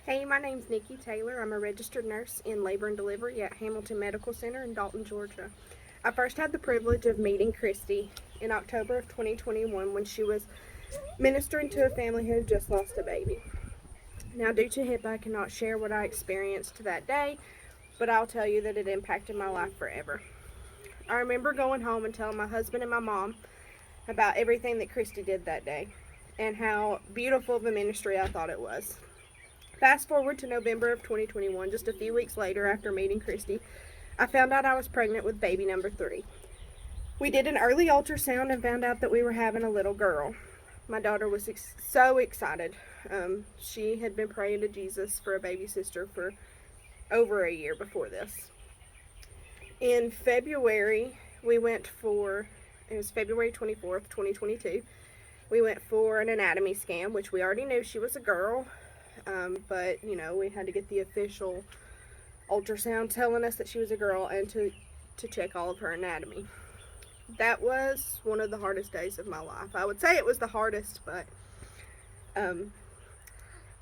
Hey, my name's Nikki Taylor. I'm a registered nurse in labor and delivery at Hamilton Medical Center in Dalton, Georgia. I first had the privilege of meeting Christy in October of 2021 when she was ministering to a family who had just lost a baby. Now, due to HIPAA, I cannot share what I experienced that day, but I'll tell you that it impacted my life forever. I remember going home and telling my husband and my mom about everything that Christy did that day and how beautiful of a ministry I thought it was. Fast forward to November of 2021, just a few weeks later after meeting Christy, I found out I was pregnant with baby number 3. We did an early ultrasound and found out that we were having a little girl. My daughter was so excited. She had been praying to Jesus for a baby sister for over a year before this. In February, it was February 24th, 2022. We went for an anatomy scan, which we already knew she was a girl. But we had to get the official ultrasound telling us that she was a girl and to check all of her anatomy. That was one of the hardest days of my life. I would say it was the hardest, but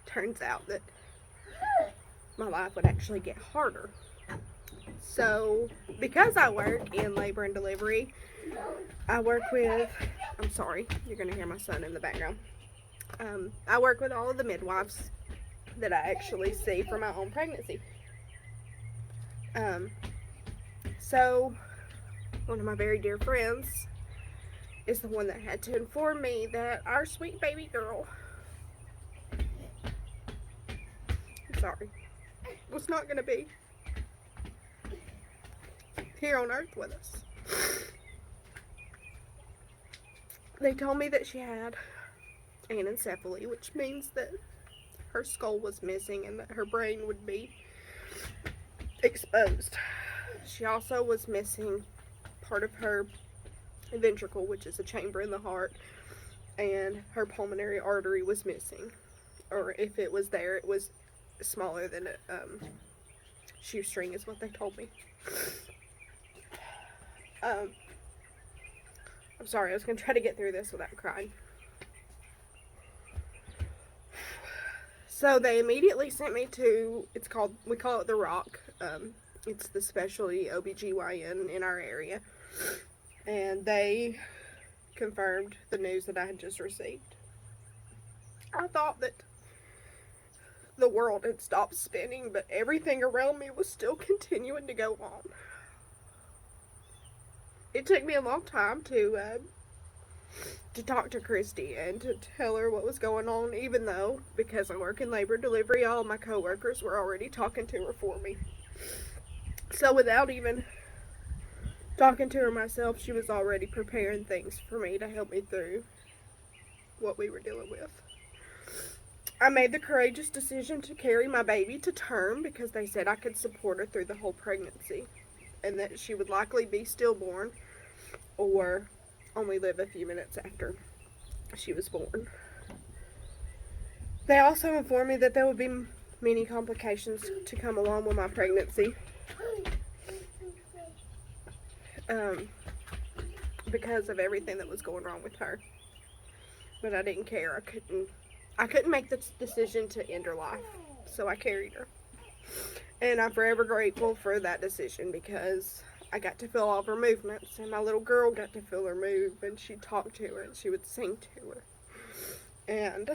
turns out that my life would actually get harder. So, because I work in labor and delivery, I work with, I'm sorry, you're going to hear my son in the background. I work with all of the midwives that I actually see for my own pregnancy. So, one of my very dear friends is the one that had to inform me that our sweet baby girl, I'm sorry, was not going to be here on earth with us. They told me that she had anencephaly, which means that her skull was missing and that her brain would be exposed. She also was missing part of her ventricle, which is a chamber in the heart, and her pulmonary artery was missing. Or if it was there, it was smaller than a shoestring, is what they told me. I'm sorry, I was going to try to get through this without crying. So they immediately sent me to, we call it the Rock. It's the specialty OBGYN in our area. And they confirmed the news that I had just received. I thought that the world had stopped spinning, but everything around me was still continuing to go on. It took me a long time to talk to Christy and to tell her what was going on, even though, because I work in labor delivery, all my coworkers were already talking to her for me. So without even talking to her myself, she was already preparing things for me to help me through what we were dealing with. I made the courageous decision to carry my baby to term because they said I could support her through the whole pregnancy and that she would likely be stillborn or only live a few minutes after she was born. They also informed me that there would be many complications to come along with my pregnancy. Because of everything that was going wrong with her. But I didn't care. I couldn't make the decision to end her life. So I carried her. And I'm forever grateful for that decision because I got to feel all of her movements and my little girl got to feel her move and she'd talk to her and she would sing to her. And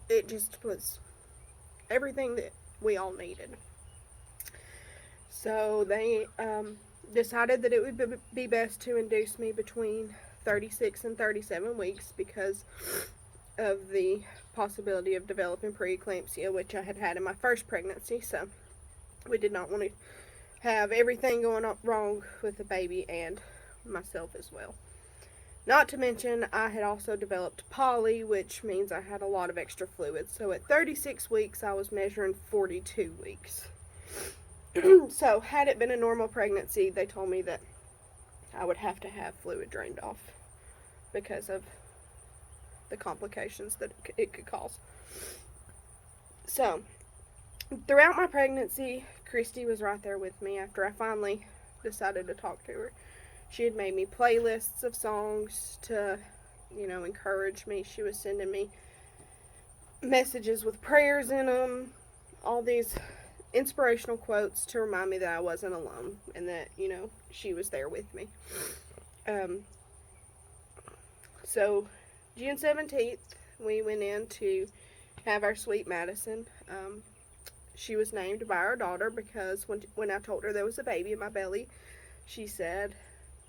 it just was everything that we all needed. So they decided that it would be best to induce me between 36 and 37 weeks because of the possibility of developing preeclampsia, which I had had in my first pregnancy. So we did not want to have everything going wrong with the baby and myself as well. Not to mention, I had also developed poly, which means I had a lot of extra fluid. So at 36 weeks, I was measuring 42 weeks. So had it been a normal pregnancy, they told me that I would have to have fluid drained off because of the complications that it could cause. So throughout my pregnancy, Christy was right there with me after I finally decided to talk to her. She had made me playlists of songs to, encourage me. She was sending me messages with prayers in them, all these inspirational quotes to remind me that I wasn't alone and that, she was there with me. Um, so, June 17th, we went in to have our sweet Madison. She was named by our daughter because when I told her there was a baby in my belly, she said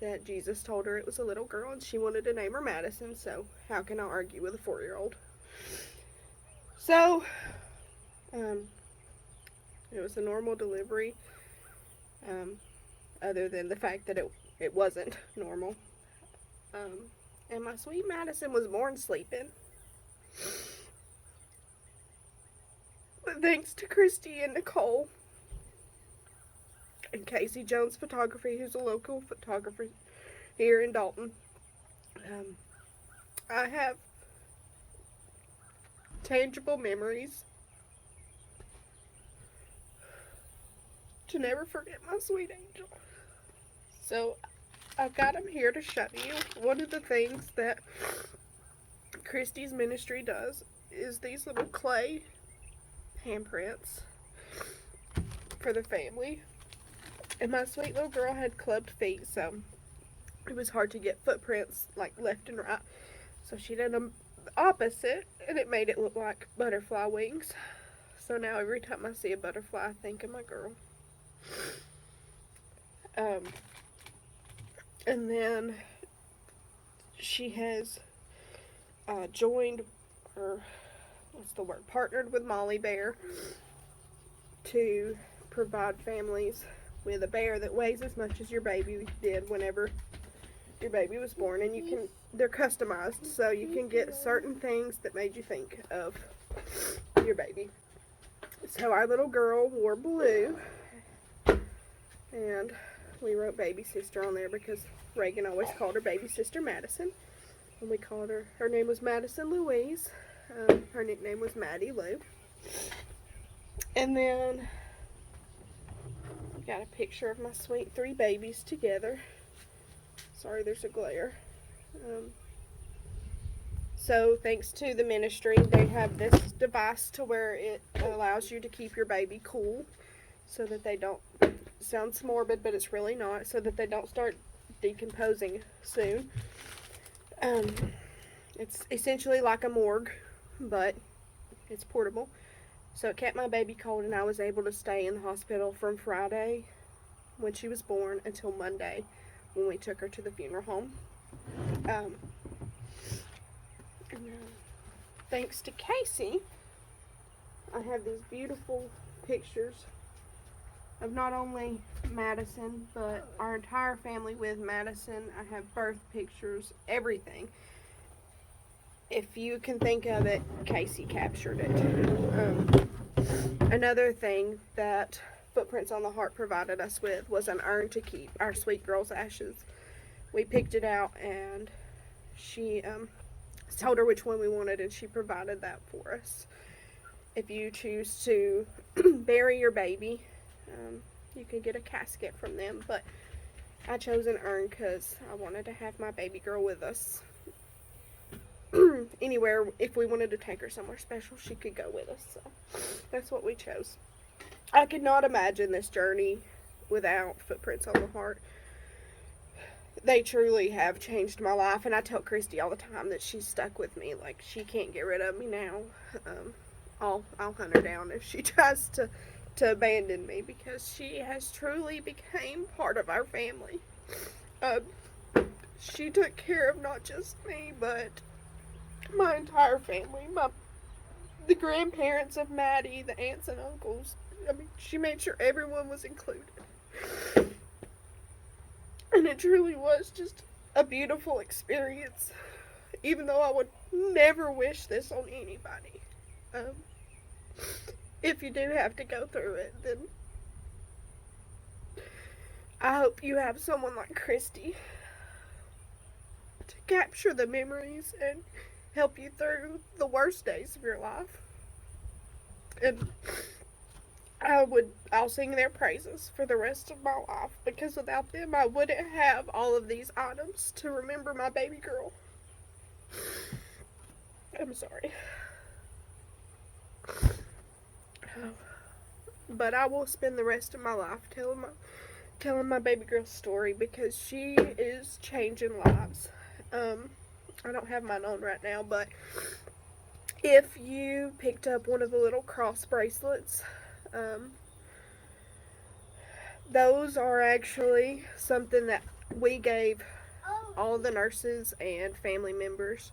that Jesus told her it was a little girl and she wanted to name her Madison, so how can I argue with a 4-year-old? So, it was a normal delivery, other than the fact that it wasn't normal. And my sweet Madison was born sleeping. But thanks to Christy and Nicole and Casey Jones Photography, who's a local photographer here in Dalton, I have tangible memories to never forget my sweet angel. So I've got them here to show you. One of the things that Christy's ministry does is these little clay handprints for the family. And my sweet little girl had clubbed feet, so it was hard to get footprints like left and right. So she did them the opposite, and it made it look like butterfly wings. So now every time I see a butterfly, I think of my girl. And then she has joined, or partnered with Molly Bear to provide families with a bear that weighs as much as your baby did whenever your baby was born. And they're customized, so you can get certain things that made you think of your baby. So our little girl wore blue, and we wrote baby sister on there because Reagan always called her baby sister Madison, and we called her name was Madison Louise. Her nickname was Maddie Lou. And then got a picture of my sweet 3 babies together. Sorry, there's a glare. So thanks to the ministry, they have this device to where it allows you to keep your baby cool so that they don't, sounds morbid, but it's really not, so that they don't start decomposing soon. It's essentially like a morgue, but it's portable. So it kept my baby cold, and I was able to stay in the hospital from Friday when she was born until Monday when we took her to the funeral home. Thanks to Casey, I have these beautiful pictures of not only Madison, but our entire family with Madison. I have birth pictures, everything. If you can think of it, Casey captured it. Another thing that Footprints on the Heart provided us with was an urn to keep our sweet girl's ashes. We picked it out, and she told her which one we wanted, and she provided that for us. If you choose to bury your baby, you can get a casket from them, but I chose an urn because I wanted to have my baby girl with us. Anywhere, if we wanted to take her somewhere special, she could go with us. So that's what we chose. I could not imagine this journey without Footprints on the Heart. They truly have changed my life, and I tell Christy all the time that she's stuck with me. Like, she can't get rid of me now. I'll hunt her down if she tries to abandon me, because she has truly became part of our family. She took care of not just me, but my entire family. The grandparents of Maddie, the aunts and uncles. I mean, she made sure everyone was included. And it truly was just a beautiful experience, even though I would never wish this on anybody. If you do have to go through it, then I hope you have someone like Christy to capture the memories and help you through the worst days of your life. And I'll sing their praises for the rest of my life, because without them I wouldn't have all of these items to remember my baby girl. I'm sorry. But I will spend the rest of my life telling my baby girl's story because she is changing lives. I don't have mine on right now, but if you picked up one of the little cross bracelets, um, those are actually something that we gave all the nurses and family members,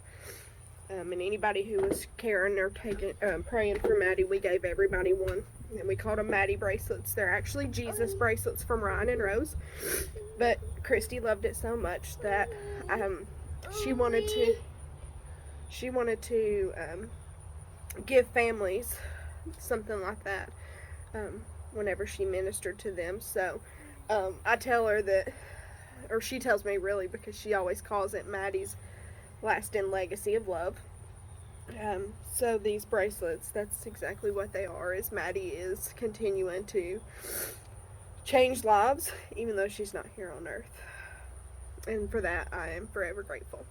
and anybody who was caring or praying for Maddie. We gave everybody one, and we called them Maddie bracelets. They're actually Jesus bracelets from Ryan and Rose, but Christy loved it so much that she wanted to give families something like that whenever she ministered to them. So I tell her that, or she tells me really, because she always calls it Maddie's lasting legacy of love. So these bracelets, that's exactly what they are, is Maddie is continuing to change lives even though she's not here on earth. And for that, I am forever grateful.